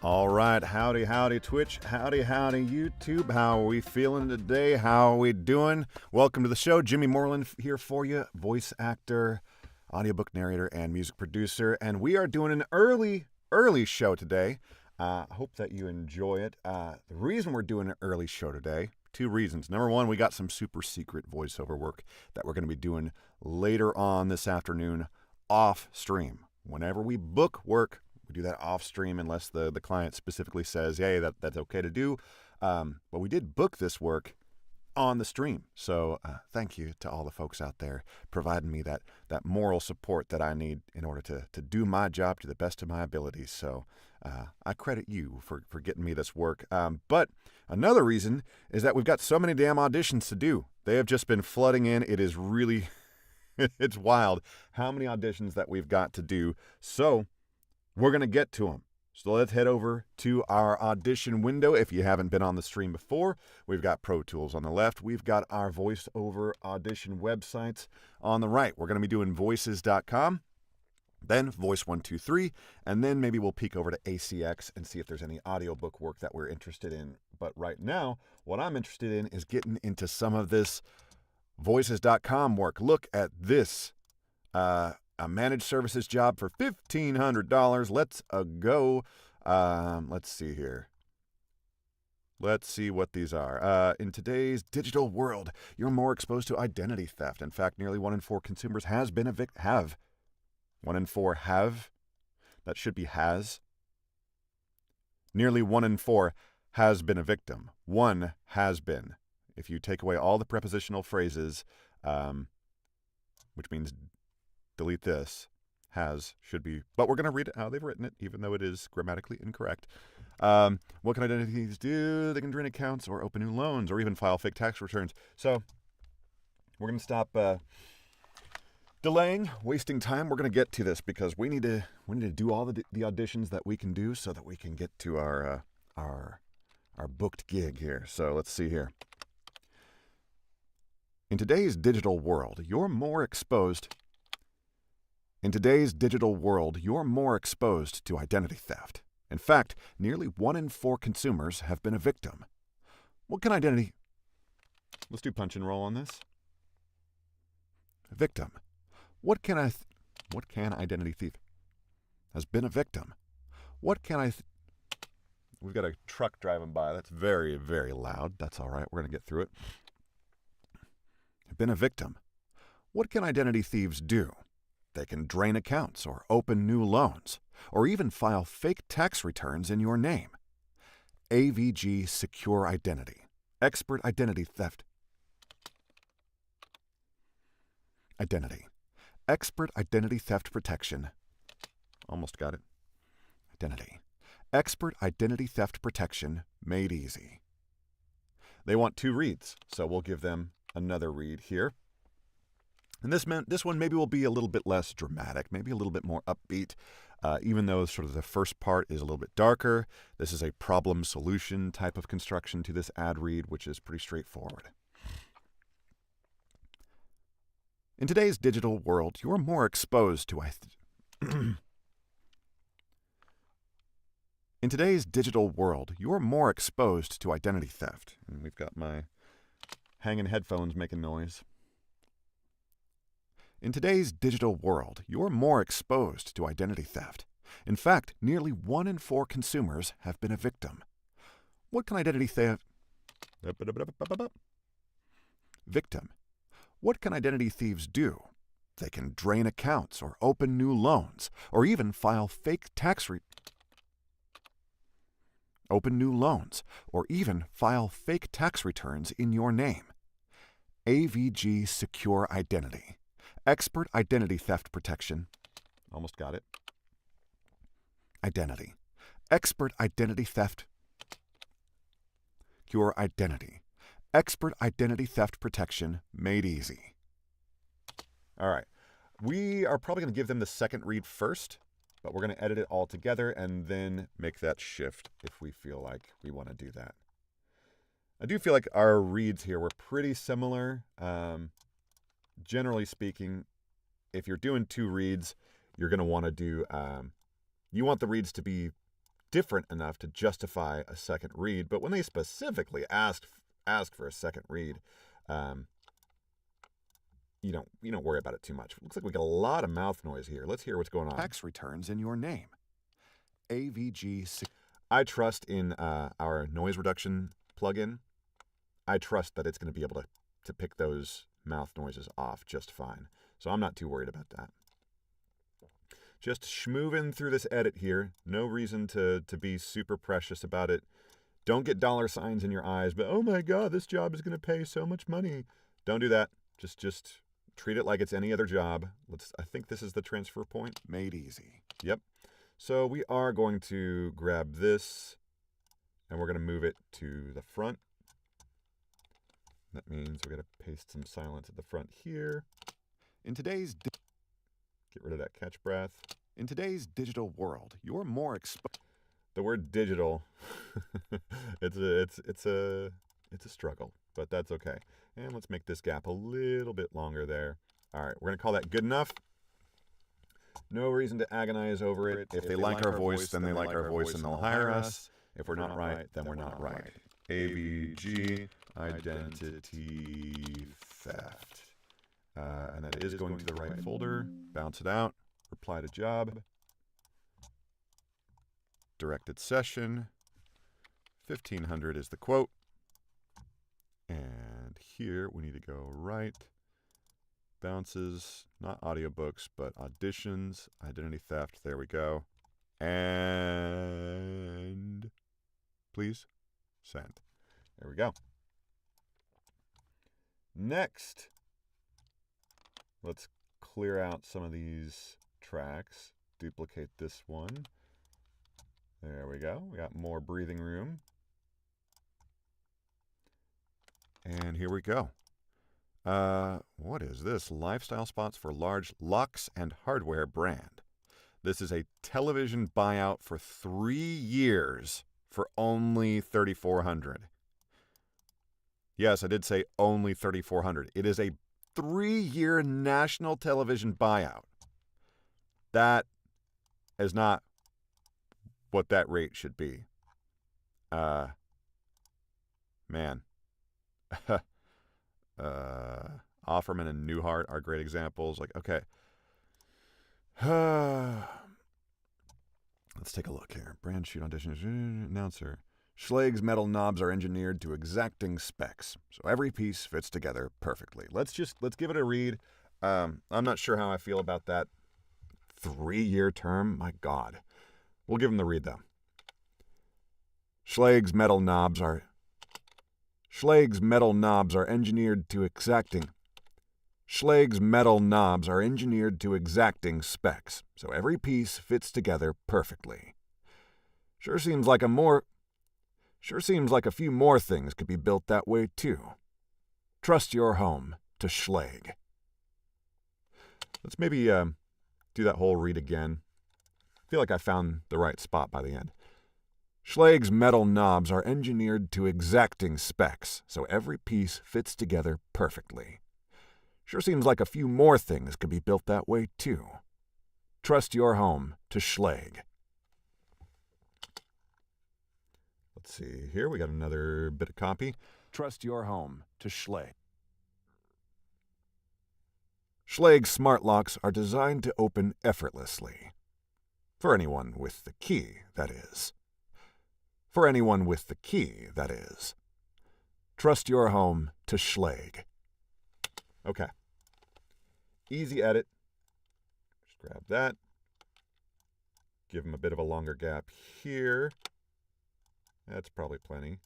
All right, howdy, howdy, Twitch, howdy, howdy, YouTube. How are we feeling today? How are we doing? Welcome to the show. Jimmy Moreland here for you, voice actor, audiobook narrator, and music producer. And we are doing an early show today. I hope that you enjoy it. The reason we're doing an early show today, two reasons. Number one, we got some super secret voiceover work that we're going to be doing later on this afternoon off stream. Whenever we book work, we do that off stream unless the client specifically says, hey, that's okay to do. But we did book this work on the stream. So thank you to all the folks out there providing me that moral support that I need in order to do my job to the best of my abilities. So I credit you for getting me this work. But another reason is that we've got so many damn auditions to do. They have just been flooding in. It is really, it's wild how many auditions that we've got to do. So we're going to get to them. So let's head over to our audition window. If you haven't been on the stream before, we've got Pro Tools on the left. We've got our voiceover audition websites on the right. We're going to be doing voices.com, then Voice123, and then maybe we'll peek over to ACX and see if there's any audiobook work that we're interested in. But right now, what I'm interested in is getting into some of this voices.com work. Look at this. A managed services job for $1,500. Let's go. Let's see here. Let's see what these are. In today's digital world, you're more exposed to identity theft. In fact, nearly 1 in 4 consumers has been a victim. Have. 1 in 4 have. That should be has. Nearly 1 in 4 has been a victim. 1 has been. If you take away all the prepositional phrases, which means delete this, has, should be, but we're going to read it how they've written it, even though it is grammatically incorrect. What can identities do? They can drain accounts or open new loans or even file fake tax returns. So we're going to stop delaying, wasting time. We're going to get to this because we need to do all the auditions that we can do so that we can get to our booked gig here. So let's see here. In today's digital world, you're more exposed to identity theft. In fact, nearly 1 in 4 consumers have been a victim. What can identity... Let's do punch and roll on this. Victim. What can identity thief has been a victim? We've got a truck driving by. That's very, very loud. That's all right. We're going to get through it. Been a victim. What can identity thieves do? They can drain accounts or open new loans, or even file fake tax returns in your name. AVG Secure Identity. Expert Identity Theft. Identity. Expert Identity Theft Protection. Almost got it. Identity. Expert Identity Theft Protection made easy. They want 2 reads, so we'll give them another read here. And this one maybe will be a little bit less dramatic, maybe a little bit more upbeat, even though sort of the first part is a little bit darker. This is a problem solution type of construction to this ad read, which is pretty straightforward. In today's digital world, you're more exposed to In today's digital world, you're more exposed to identity theft. And we've got my hanging headphones making noise. In today's digital world, you're more exposed to identity theft. In fact, nearly 1 in 4 consumers have been a victim. What can identity theft... Victim. What can identity thieves do? They can drain accounts or open new loans, or even file fake tax returns in your name. AVG Secure Identity. Expert Identity Theft Protection. Almost got it. Identity. Expert Identity Theft. Secure Identity. Expert Identity Theft Protection made easy. All right. We are probably going to give them the second read first, but we're going to edit it all together and then make that shift if we feel like we want to do that. I do feel like our reads here were pretty similar. Generally speaking, if you're doing 2 reads, you're going to want to do, you want the reads to be different enough to justify a second read. But when they specifically ask for a second read, you don't worry about it too much. Looks like we got a lot of mouth noise here. Let's hear what's going on. Tax returns in your name. AVG. I trust in our noise reduction plugin. I trust that it's going to be able to pick those mouth noises off just fine. So I'm not too worried about that. Just schmooving through this edit here. No reason to be super precious about it. Don't get dollar signs in your eyes, but oh my God, this job is going to pay so much money. Don't do that. Just treat it like it's any other job. I think this is the transfer point. Made easy. Yep. So we are going to grab this and we're going to move it to the front. That means we're going to paste some silence at the front here. In today's get rid of that catch breath. In today's digital world, you're more exposed. The word digital, it's a struggle, but that's okay. And let's make this gap a little bit longer there. All right, we're going to call that good enough. No reason to agonize over it. If they like our voice, then they like our voice and they'll hire us. If we're not right, then we're not right. AVG, identity theft. And that is going to the right folder. Bounce it out. Reply to job. Directed session. 1500 is the quote. And here we need to go right. Bounces, not audiobooks, but auditions, identity theft. There we go. And please send. There we go. Next, let's clear out some of these tracks. Duplicate this one. There we go. We got more breathing room. And here we go. What is this? Lifestyle spots for large Lux and hardware brand. This is a television buyout for 3 years for only $3,400. Yes, I did say only $3,400. It is a 3-year national television buyout. That is not what that rate should be. Man. Offerman and Newhart are great examples. Like, okay. Let's take a look here. Brand shoot audition announcer. Schlag's metal knobs are engineered to exacting specs, so every piece fits together perfectly. Let's give it a read. I'm not sure how I feel about that 3-year term. My God. We'll give him the read, though. Schlag's metal knobs are engineered to exacting. Schlag's metal knobs are engineered to exacting specs, so every piece fits together perfectly. Sure seems like a few more things could be built that way too. Trust your home to Schlag. Let's maybe do that whole read again. I feel like I found the right spot by the end. Schlag's metal knobs are engineered to exacting specs, so every piece fits together perfectly. Sure seems like a few more things could be built that way too. Trust your home to Schlag. Let's see here. We got another bit of copy. Trust your home to Schlag. Schlag smart locks are designed to open effortlessly. For anyone with the key, that is. For anyone with the key, that is. Trust your home to Schlag. Okay. Easy edit. Just grab that. Give him a bit of a longer gap here. That's probably plenty.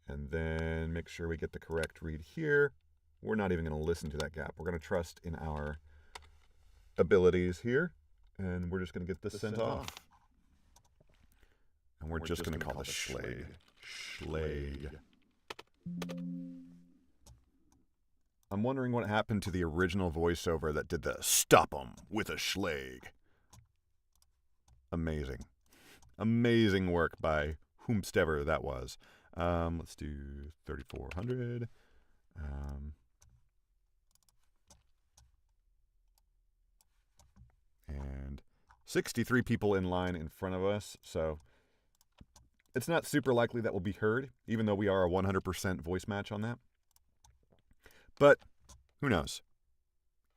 And then make sure we get the correct read here. We're not even going to listen to that gap. We're going to trust in our abilities here. And we're just going to get this sent off. And we're just going to call this Schlag. Schlag. I'm wondering what happened to the original voiceover that did the stop 'em with a Schlag. Amazing. Amazing work by whomstever that was. Let's do 3,400. And 63 people in line in front of us. So It's not super likely that will be heard, even though we are a 100% voice match on that. But who knows?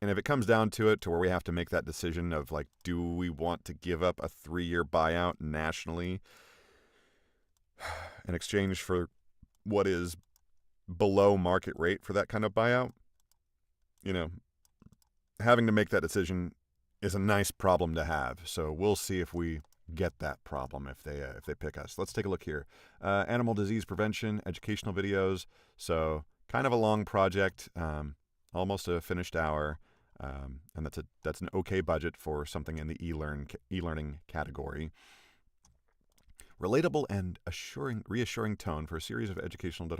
And if it comes down to it, to where we have to make that decision of like, do we want to give up a 3-year buyout nationally in exchange for what is below market rate for that kind of buyout? You know, having to make that decision is a nice problem to have. So we'll see if we get that problem if they pick us. Let's take a look here. Animal disease prevention, educational videos. So kind of a long project, almost a finished hour. And that's an okay budget for something in the e-learning category. Relatable and reassuring tone for a series of educational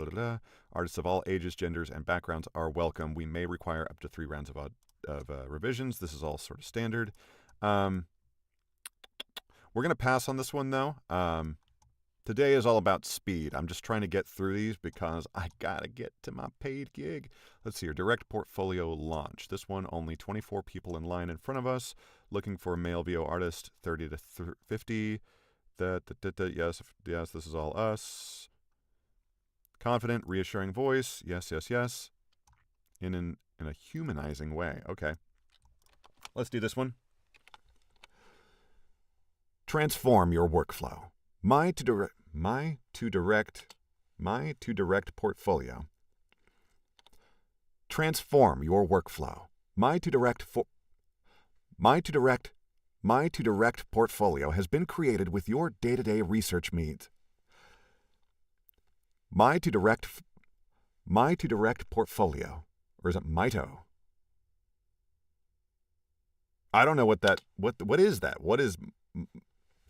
artists of all ages, genders, and backgrounds are welcome. We may require up to 3 rounds of revisions. This is all sort of standard. We're going to pass on this one, though. Today is all about speed. I'm just trying to get through these because I got to get to my paid gig. Let's see here. Direct portfolio launch. This one, only 24 people in line in front of us. Looking for a male VO artist, 30 to 50. Yes, this is all us. Confident, reassuring voice. Yes. In a humanizing way. Okay. Let's do this one. Transform your workflow. My to direct portfolio. Transform your workflow. My to direct portfolio has been created with your day-to-day research needs. My to direct portfolio, or is it MITO? I don't know what is that?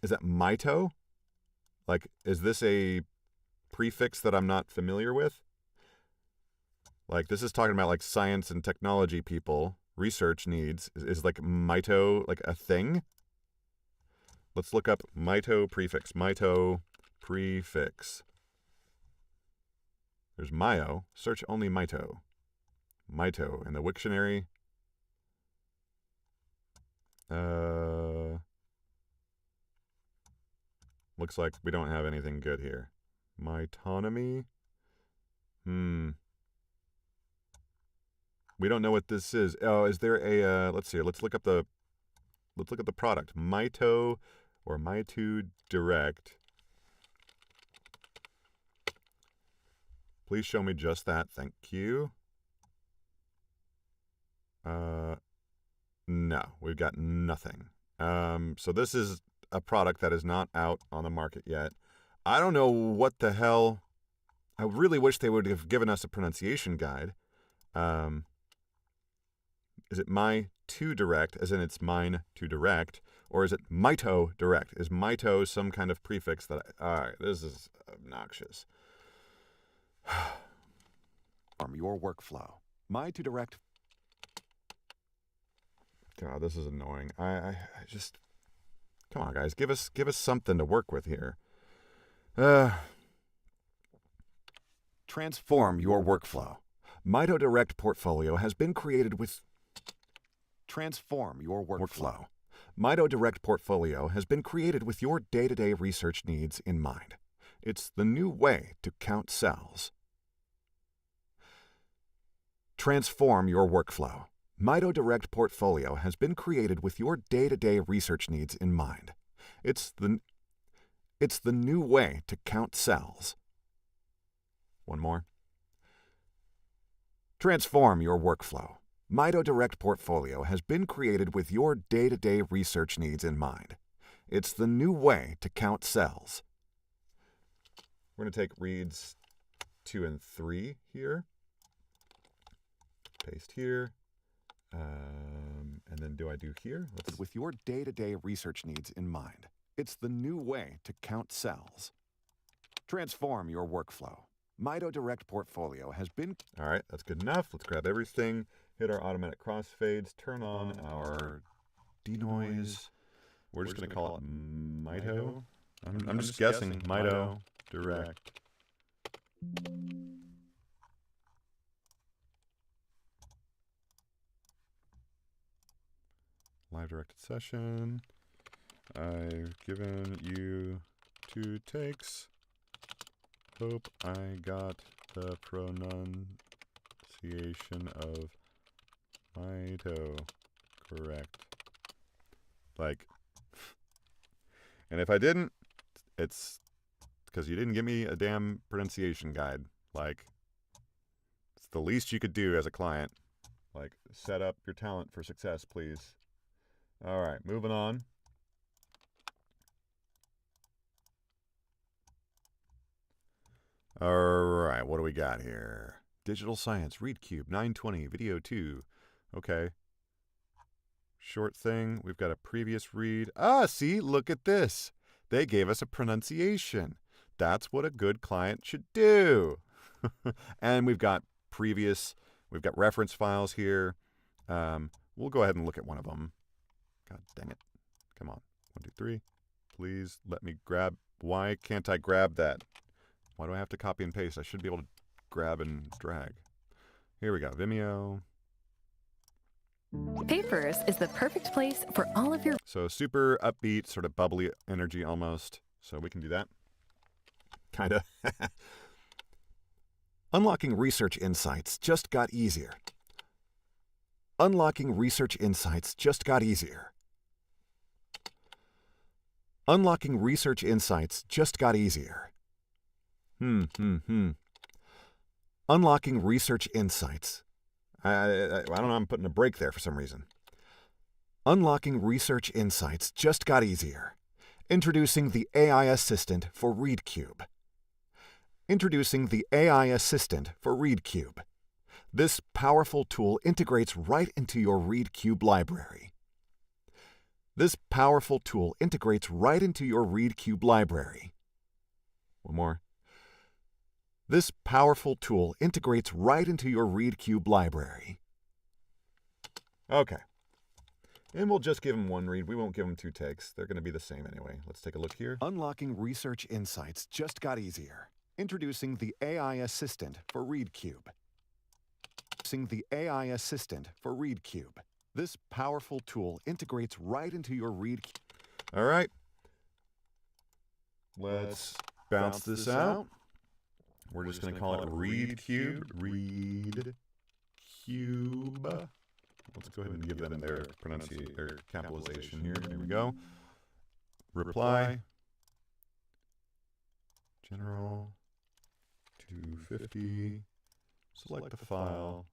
Is that MITO? Like, is this a prefix that I'm not familiar with? Like, this is talking about like science and technology people, research needs. Is like MITO like a thing? Let's look up MITO prefix. MITO prefix. There's MIO. Search only MITO. MITO in the Wiktionary. Looks like we don't have anything good here. Mitonomy? We don't know what this is. Oh, is there a let's see. Let's look at the product. Mito or Mito Direct. Please show me just that. Thank you. No, we've got nothing. So this is a product that is not out on the market yet. I don't know what the hell. I really wish they would have given us a pronunciation guide. Is it my to direct, as in it's mine to direct, or is it Mito direct? Is Mito some kind of prefix that all right, this is obnoxious. Your workflow. My to direct. God, this is annoying. I just, come on, guys, give us something to work with here. Transform your workflow. Mito Direct portfolio has been created with. Transform your workflow. Mito Direct portfolio has been created with your day-to-day research needs in mind. It's the new way to count cells. Transform your workflow. Mito Direct portfolio has been created with your day-to-day research needs in mind. It's the new way to count cells. One more. Transform your workflow. Mito Direct portfolio has been created with your day-to-day research needs in mind. It's the new way to count cells. We're going to take reads 2 and 3 here. Paste here. And then do I do here? With your day-to-day research needs in mind. It's the new way to count cells. Transform your workflow. Mito Direct portfolio has been. All right, that's good enough. Let's grab everything, hit our automatic crossfades, turn on our denoise. We're just going to call it Mito. I'm just guessing. Mito Direct. Live directed session. I've given you 2 takes. Hope I got the pronunciation of Mito correct. Like, and if I didn't, it's because you didn't give me a damn pronunciation guide. Like, it's the least you could do as a client. Like, set up your talent for success, please. All right, moving on. All right, what do we got here? Digital Science, ReadCube, 920, Video 2. Okay. Short thing, we've got a previous read. Ah, see, look at this. They gave us a pronunciation. That's what a good client should do. And we've got reference files here. We'll go ahead and look at one of them. God dang it. Come on. 1, 2, 3. Please let me grab. Why can't I grab that? Why do I have to copy and paste? I should be able to grab and drag. Here we go. Vimeo. Papers is the perfect place for all of your... So super upbeat, sort of bubbly energy almost. So we can do that. Kind of. Unlocking research insights just got easier. Unlocking research insights just got easier. Unlocking research insights just got easier. Unlocking research insights. I don't know, I'm putting a break there for some reason. Unlocking research insights just got easier. Introducing the AI assistant for ReadCube. Introducing the AI assistant for ReadCube. This powerful tool integrates right into your ReadCube library. This powerful tool integrates right into your ReadCube library. One more. This powerful tool integrates right into your ReadCube library. Okay. And we'll just give them one read. We won't give them 2 takes. They're going to be the same anyway. Let's take a look here. Unlocking research insights just got easier. Introducing the AI assistant for ReadCube. Introducing the AI assistant for ReadCube. This powerful tool integrates right into your ReadCube. All right. Let's bounce this out. We're just going to call it ReadCube. ReadCube. Let's go ahead and give them their pronunciation, their capitalization here. There we go. Reply. General. 250. Select the file.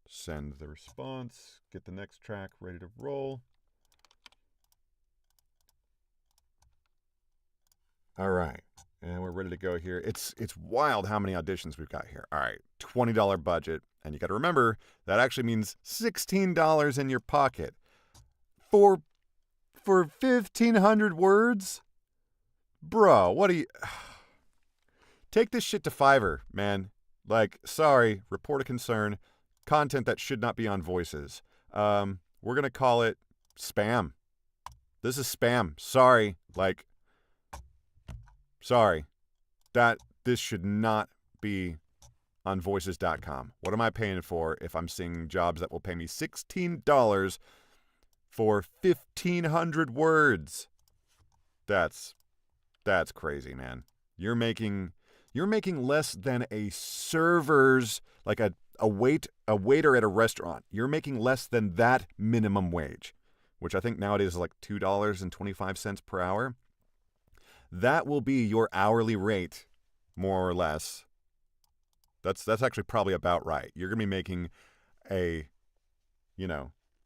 Send the response. Get the next track ready to roll. All right, and we're ready to go here. It's wild how many auditions we've got here. All right, $20 budget, and you got to remember that actually means $16 in your pocket for 1,500 words, bro. What do you take this shit to Fiverr, man? Like, sorry, report a concern, content that should not be on Voices. We're gonna call it spam. This is spam. Sorry, like. Sorry, this should not be on voices.com. What am I paying for if I'm seeing jobs that will pay me $16 for 1,500 words? That's crazy, man. You're making less than a server's, like a waiter at a restaurant. You're making less than that minimum wage, which I think nowadays is like $2.25 per hour. That will be your hourly rate, more or less. That's actually probably about right. You're going to be making a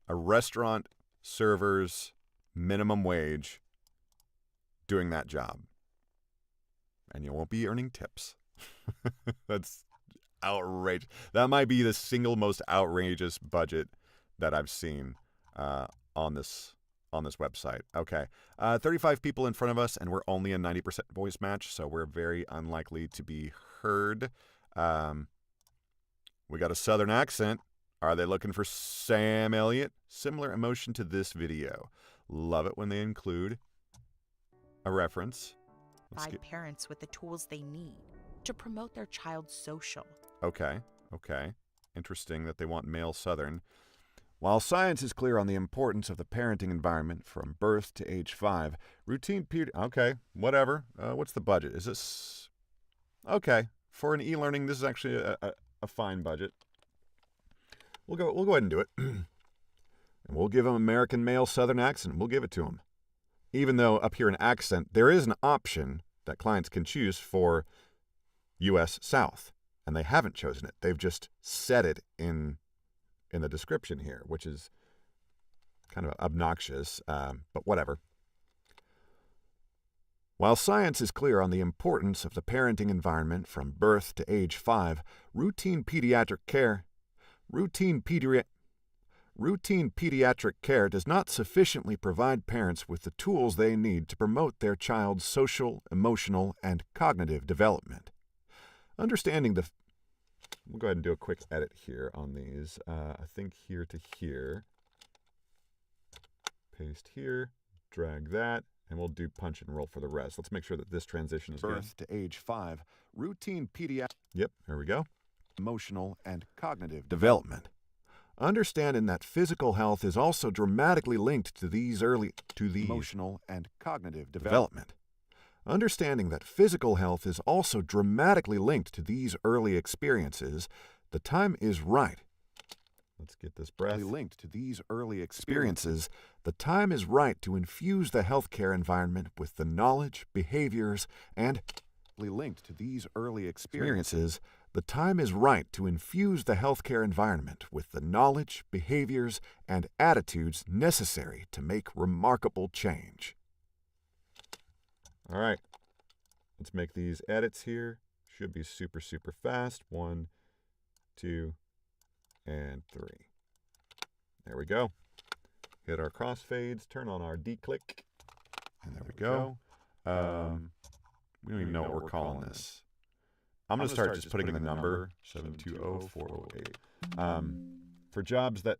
restaurant server's minimum wage doing that job. And you won't be earning tips. That's outrageous. That might be the single most outrageous budget that I've seen on this website. Okay. 35 people in front of us, and we're only a 90% voice match, so we're very unlikely to be heard. We got a southern accent. Are they looking for Sam Elliott? Similar emotion to this video. Love it when they include a reference. Provide parents with the tools they need to promote their child's social. Okay. Interesting that they want male southern. While science is clear on the importance of the parenting environment from birth to age 5, routine okay, whatever. What's the budget? Is this okay for an e-learning? This is actually a fine budget. We'll go ahead and do it, and we'll give them American male Southern accent. We'll give it to them, even though up here in accent there is an option that clients can choose for U.S. South, and they haven't chosen it. They've just said it in the description here, which is kind of obnoxious, but whatever. While science is clear on the importance of the parenting environment from birth to age 5, routine pediatric care does not sufficiently provide parents with the tools they need to promote their child's social, emotional, and cognitive development. We'll go ahead and do a quick edit here on these. I think here to here. Paste here, drag that, and we'll do punch and roll for the rest. Let's make sure that this transition is Birth to age 5, routine pediatric. Yep, there we go. Emotional and cognitive development. Understanding that physical health is also dramatically linked to these emotional and cognitive development. Understanding that physical health is also dramatically linked to these early experiences, the time is right. Let's get this breath. Linked to these early experiences, the time is right to infuse the healthcare environment with the knowledge, behaviors, and linked to these early experiences, the time is right to infuse the healthcare environment with the knowledge, behaviors, and attitudes necessary to make remarkable change. All right, let's make these edits here. Should be super, super fast. 1, 2, and 3. There we go. Hit our crossfades, turn on our declick, and there we go. We don't even know what we're calling this. I'm going to start just putting in the number, 720408. For jobs that,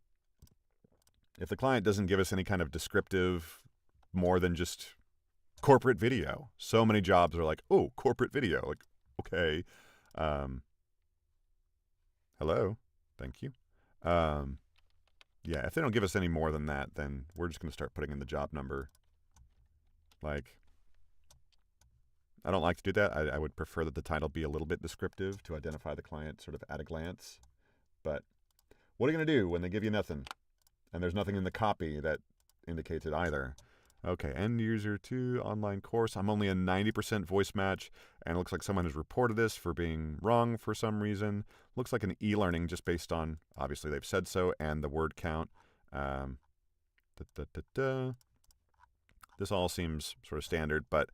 if the client doesn't give us any kind of descriptive more than just corporate video. So many jobs are like, oh, corporate video. Like, okay. Hello. Thank you. Yeah, if they don't give us any more than that, then we're just going to start putting in the job number. Like, I don't like to do that. I would prefer that the title be a little bit descriptive to identify the client sort of at a glance. But what are you going to do when they give you nothing? And there's nothing in the copy that indicates it either. Okay, end user 2, online course. I'm only a 90% voice match, and it looks like someone has reported this for being wrong for some reason. Looks like an e-learning just based on, obviously they've said so, and the word count. This all seems sort of standard, but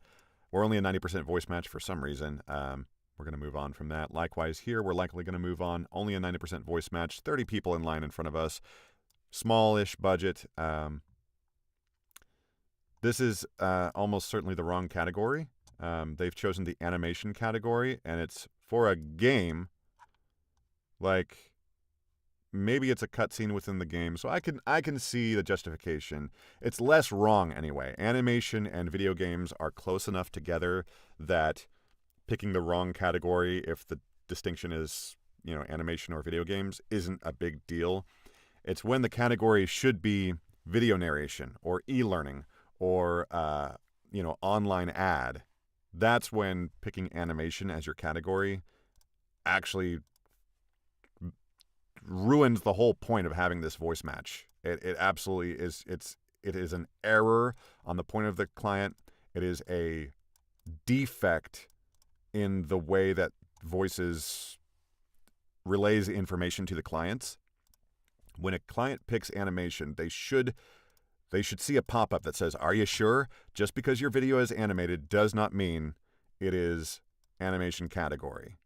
we're only a 90% voice match for some reason. We're going to move on from that. Likewise here, we're likely going to move on. Only a 90% voice match, 30 people in line in front of us. Smallish budget. This is almost certainly the wrong category. They've chosen the animation category, and it's for a game. Like, maybe it's a cutscene within the game, so I can see the justification. It's less wrong anyway. Animation and video games are close enough together that picking the wrong category, if the distinction is, animation or video games, isn't a big deal. It's when the category should be video narration or e-learning or, online ad. That's when picking animation as your category actually ruins the whole point of having this voice match. It absolutely is. It is an error on the point of the client. It is a defect in the way that voices relays information to the clients. When a client picks animation, they should see a pop-up that says, "Are you sure? Just because your video is animated does not mean it is animation category.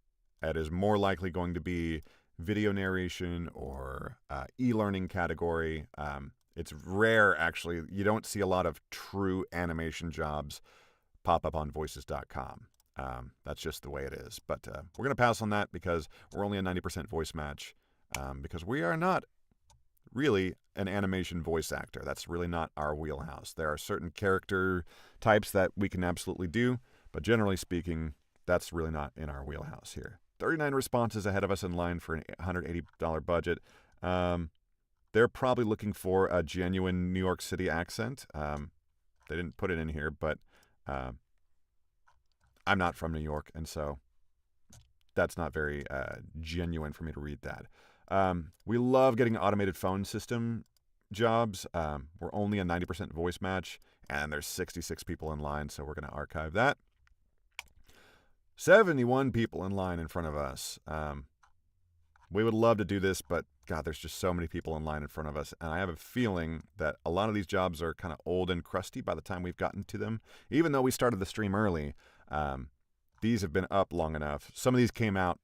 It is more likely going to be video narration or e-learning category." It's rare, actually. You don't see a lot of true animation jobs pop up on voices.com. That's just the way it is. But we're going to pass on that because we're only a 90% voice match, because we are not really an animation voice actor. That's really not our wheelhouse. There are certain character types that we can absolutely do, but generally speaking, that's really not in our wheelhouse here. 39 responses ahead of us in line for an $180 budget. they're probably looking for a genuine New York City accent. They didn't put it in here, but I'm not from New York, and so that's not very genuine for me to read that. We love getting automated phone system jobs. We're only a 90% voice match, and there's 66 people in line, so we're going to archive that. 71 people in line in front of us. We would love to do this, but God, there's just so many people in line in front of us, and I have a feeling that a lot of these jobs are kind of old and crusty by the time we've gotten to them. Even though we started the stream early, these have been up long enough. Some of these came out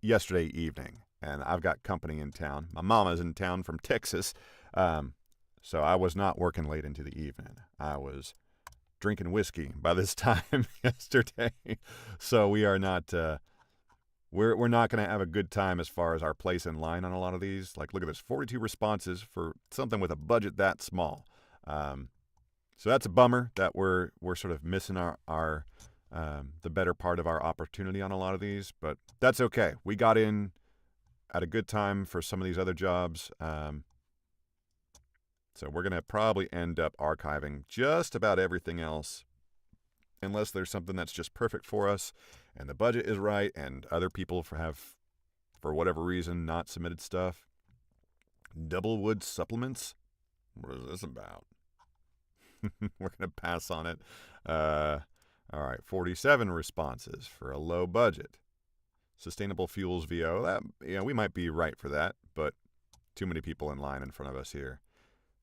yesterday evening, and I've got company in town. My mama's in town from Texas, so I was not working late into the evening. I was drinking whiskey by this time yesterday, so we are not... We're not going to have a good time as far as our place in line on a lot of these. Like, look at this, 42 responses for something with a budget that small. So that's a bummer that we're sort of missing our the better part of our opportunity on a lot of these, but that's okay. We got in at a good time for some of these other jobs. So we're going to probably end up archiving just about everything else, unless there's something that's just perfect for us and the budget is right and other people have, for whatever reason, not submitted stuff. Doublewood supplements? What is this about? We're going to pass on it. All right, 47 responses for a low budget. Sustainable Fuels VO, that, we might be right for that, but too many people in line in front of us here.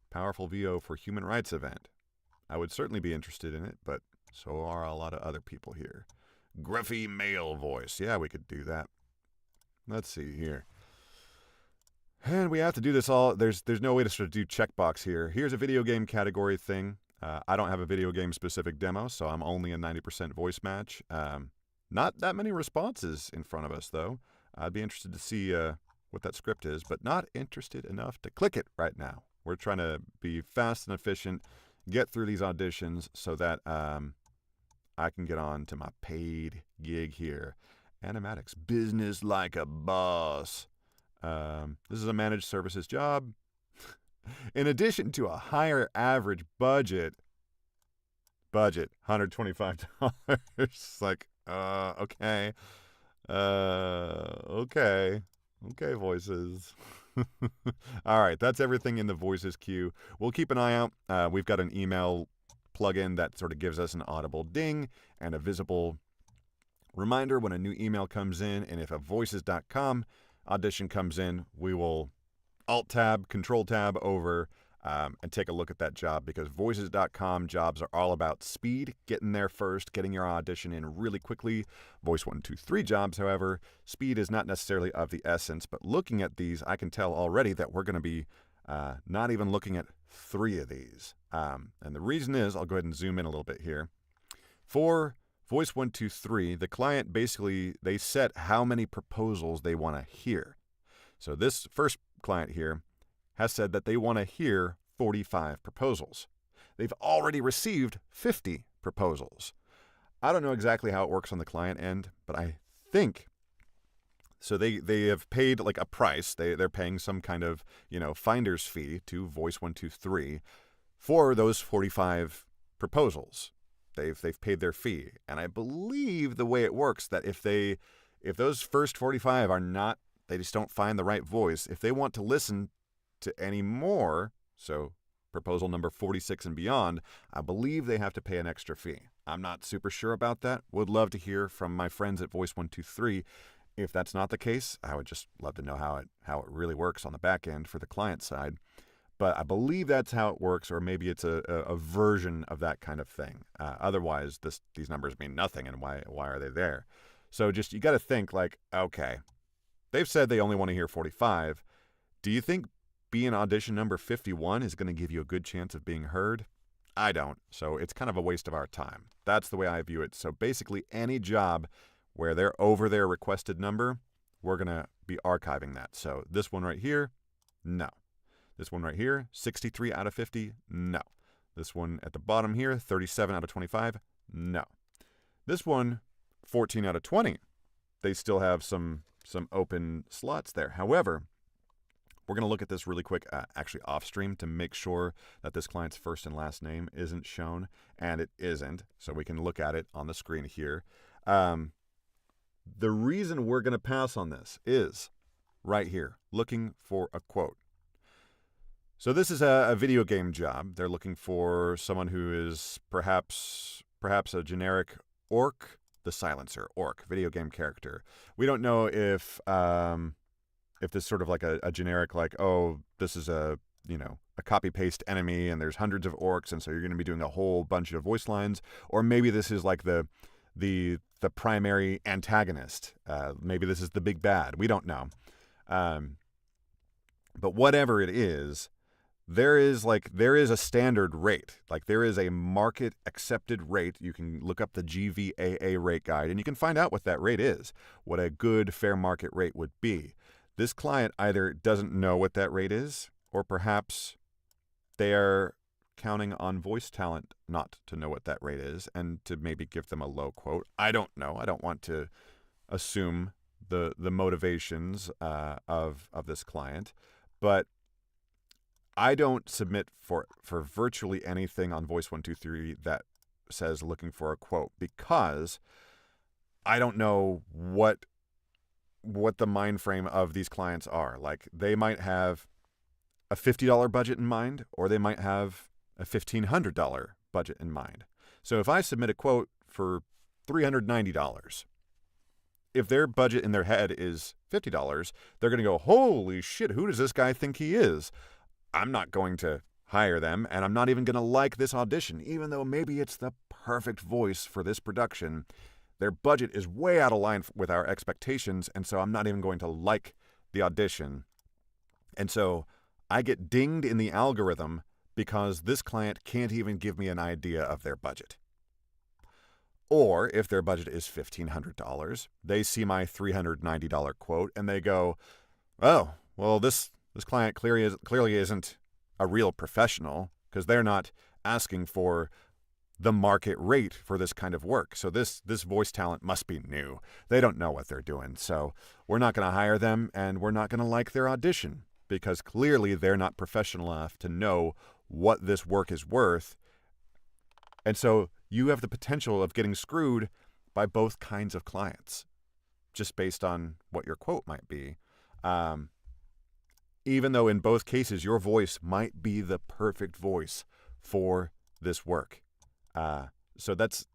Powerful VO for human rights event. I would certainly be interested in it, but so are a lot of other people here. Gruffy male voice. Yeah, we could do that. Let's see here. And we have to do this all. There's no way to sort of do checkbox here. Here's a video game category thing. I don't have a video game specific demo, so I'm only a 90% voice match. Not that many responses in front of us, though. I'd be interested to see what that script is, but not interested enough to click it right now. We're trying to be fast and efficient, get through these auditions so that I can get on to my paid gig here. Animatics, business like a boss. This is a managed services job. In addition to a higher average budget, $125. Like, okay. Okay, voices. All right, that's everything in the voices queue. We'll keep an eye out. We've got an email plugin that sort of gives us an audible ding and a visible reminder when a new email comes in. And if a voices.com audition comes in, we will Alt-tab, Control-tab over and take a look at that job, because voices.com jobs are all about speed, getting there first, getting your audition in really quickly. Voice123 jobs, however, speed is not necessarily of the essence, but looking at these, I can tell already that we're going to be not even looking at 3 of these. And the reason is, I'll go ahead and zoom in a little bit here. For Voice123, the client basically, they set how many proposals they want to hear. So this first client here has said that they want to hear 45 proposals. They've already received 50 proposals. I don't know exactly how it works on the client end, but I think, so they have paid like a price. They're paying some kind of, finder's fee to Voice123 for those 45 proposals. They've paid their fee. And I believe the way it works, that if those first 45 are not, they just don't find the right voice, if they want to listen to any more, so proposal number 46 and beyond, I believe they have to pay an extra fee. I'm not super sure about that. Would love to hear from my friends at Voice123. If that's not the case, I would just love to know how it really works on the back end for the client side. But I believe that's how it works, or maybe it's a version of that kind of thing. Otherwise, these numbers mean nothing, and why are they there? So just, you got to think like, okay, they've said they only want to hear 45. Do you think being audition number 51 is going to give you a good chance of being heard? I don't. So it's kind of a waste of our time. That's the way I view it. So basically, any job where they're over their requested number, we're going to be archiving that. So this one right here, no. This one right here, 63 out of 50, no. This one at the bottom here, 37 out of 25, no. This one, 14 out of 20. They still have some open slots there. However, we're going to look at this really quick, actually off stream, to make sure that this client's first and last name isn't shown, and it isn't. So we can look at it on the screen here. The reason we're going to pass on this is right here, looking for a quote. So this is a video game job. They're looking for someone who is perhaps a generic orc, the silencer, orc, video game character. We don't know if this is sort of like a generic, like, oh, this is a copy-paste enemy and there's hundreds of orcs, and so you're going to be doing a whole bunch of voice lines. Or maybe this is like the primary antagonist. Maybe this is the big bad. We don't know. But whatever it is, there is a standard rate. Like, there is a market accepted rate. You can look up the GVAA rate guide and you can find out what that rate is, what a good fair market rate would be. This client either doesn't know what that rate is, or perhaps they are counting on voice talent not to know what that rate is and to maybe give them a low quote. I don't know. I don't want to assume the motivations of this client, but I don't submit for virtually anything on Voice123 that says looking for a quote, because I don't know what the mind frame of these clients are. Like, they might have a $50 budget in mind, or they might have a $1,500 budget in mind. So if I submit a quote for $390, if their budget in their head is $50, they're going to go, holy shit, who does this guy think he is? I'm not going to hire them, and I'm not even going to like this audition, even though maybe it's the perfect voice for this production. Their budget is way out of line with our expectations, and so I'm not even going to like the audition. And so I get dinged in the algorithm because this client can't even give me an idea of their budget. Or if their budget is $1,500, they see my $390 quote and they go, oh, well, this client clearly isn't a real professional, because they're not asking for the market rate for this kind of work. So this voice talent must be new. They don't know what they're doing. So we're not going to hire them, and we're not going to like their audition, because clearly they're not professional enough to know what this work is worth. And so you have the potential of getting screwed by both kinds of clients, just based on what your quote might be. Even though in both cases your voice might be the perfect voice for this work. So that's,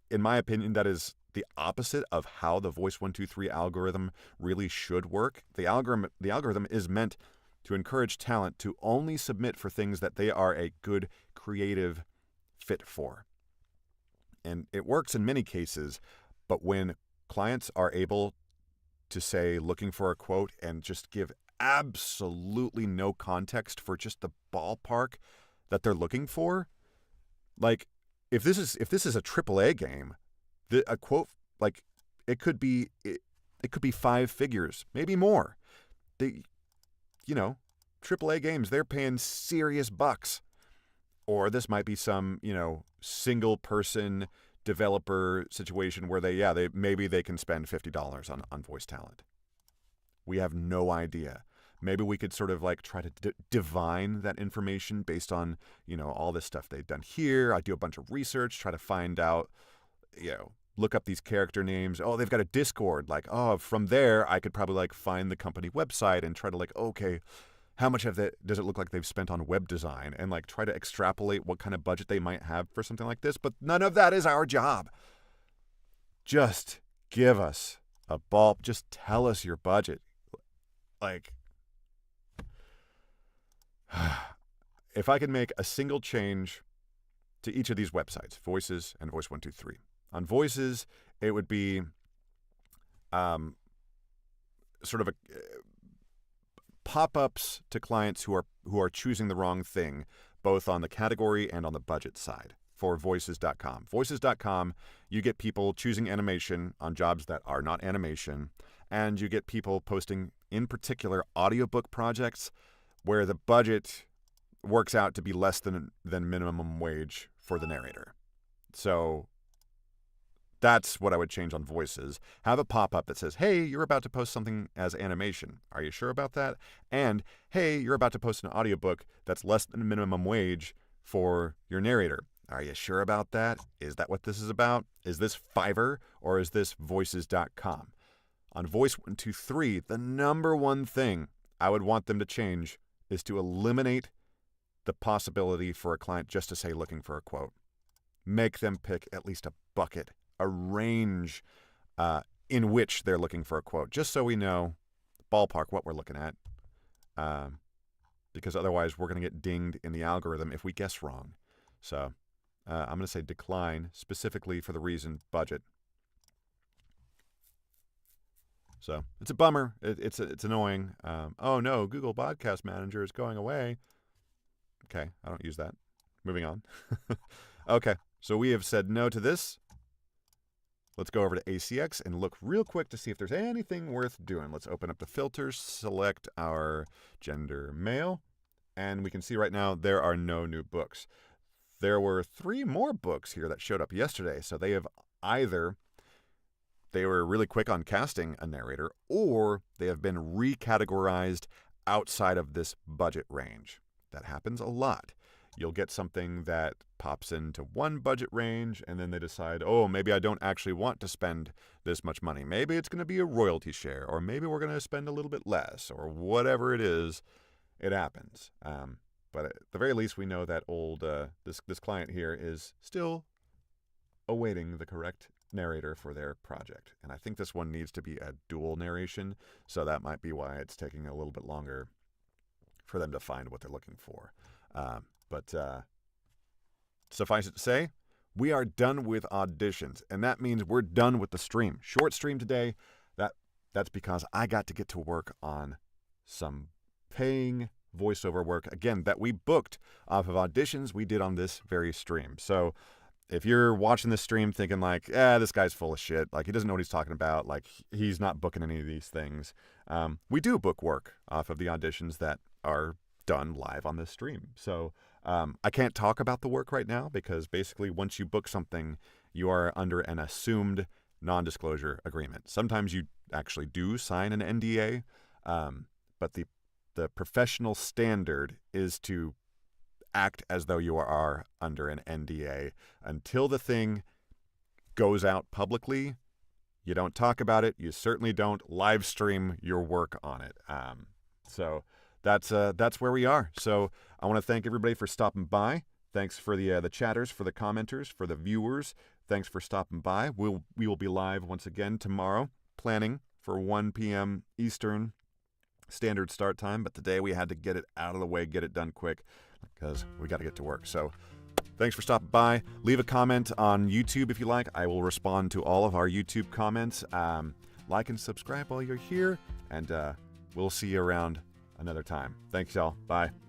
in my opinion, that is the opposite of how the Voice123 algorithm really should work. The algorithm is meant to encourage talent to only submit for things that they are a good creative fit for. And it works in many cases, but when clients are able to say looking for a quote and just give absolutely no context for just the ballpark that they're looking for, like, if this is a AAA game, a quote, like, it could be 5 figures, maybe more. AAA games, they're paying serious bucks. Or this might be some, single person developer situation where they maybe they can spend $50 on voice talent. We have no idea. Maybe we could sort of like try to divine that information based on, all this stuff they've done here. I do a bunch of research, try to find out, look up these character names. Oh, they've got a Discord. Like, oh, from there, I could probably like find the company website and try to like, okay, how much of that does it look like they've spent on web design, and like try to extrapolate what kind of budget they might have for something like this. But none of that is our job. Just give us a ball. Just tell us your budget. Like, if I could make a single change to each of these websites, Voices and Voice123. On Voices, it would be sort of a pop-ups to clients who are choosing the wrong thing, both on the category and on the budget side for Voices.com. Voices.com, you get people choosing animation on jobs that are not animation, and you get people posting, in particular, audiobook projects where the budget works out to be less than minimum wage for the narrator. So That's what I would change on voices. Have a pop-up that says, hey, you're about to post something as animation. Are you sure about that? And, hey, you're about to post an audiobook that's less than minimum wage for your narrator. Are you sure about that? Is that what this is about? Is this Fiverr or is this voices.com? On Voice123, the number one thing I would want them to change is to eliminate the possibility for a client just to say looking for a quote. Make them pick at least a bucket, a range in which they're looking for a quote, just so we know ballpark what we're looking at, because otherwise we're going to get dinged in the algorithm if we guess wrong. So I'm going to say decline, specifically for the reason budget. So it's a bummer. It's annoying. Oh no, Google Podcast Manager is going away. Okay, I don't use that. Moving on. Okay, so we have said no to this. Let's go over to ACX and look real quick to see if there's anything worth doing. Let's open up the filters, select our gender male, and we can see right now there are no new books. There were 3 more books here that showed up yesterday, so they have either they were really quick on casting a narrator, or they have been recategorized outside of this budget range. That happens a lot. You'll get something that pops into one budget range, and then they decide, oh, maybe I don't actually want to spend this much money. Maybe it's going to be a royalty share, or maybe we're going to spend a little bit less, or whatever it is, it happens. But at the very least, we know that this client here is still awaiting the correct narrator for their project. And I think this one needs to be a dual narration, so that might be why it's taking a little bit longer for them to find what they're looking for. But suffice it to say, we are done with auditions, and that means we're done with the stream. Short stream today. That's because I got to get to work on some paying voiceover work, again, that we booked off of auditions we did on this very stream. So if you're watching this stream thinking like, this guy's full of shit, like he doesn't know what he's talking about, like he's not booking any of these things, we do book work off of the auditions that are done live on this stream. So I can't talk about the work right now because basically once you book something, you are under an assumed non-disclosure agreement. Sometimes you actually do sign an NDA, but the professional standard is to act as though you are under an NDA until the thing goes out publicly. You don't talk about it. You certainly don't live stream your work on it. So that's where we are. So I want to thank everybody for stopping by. Thanks for the chatters, for the commenters, for the viewers. Thanks for stopping by. We will be live once again tomorrow, planning for 1 p.m. Eastern Standard start time. But today we had to get it out of the way, get it done quick, because we got to get to work. So thanks for stopping by. Leave a comment on YouTube if you like. I will respond to all of our YouTube comments. Like and subscribe while you're here, and we'll see you around another time. Thanks, y'all. Bye.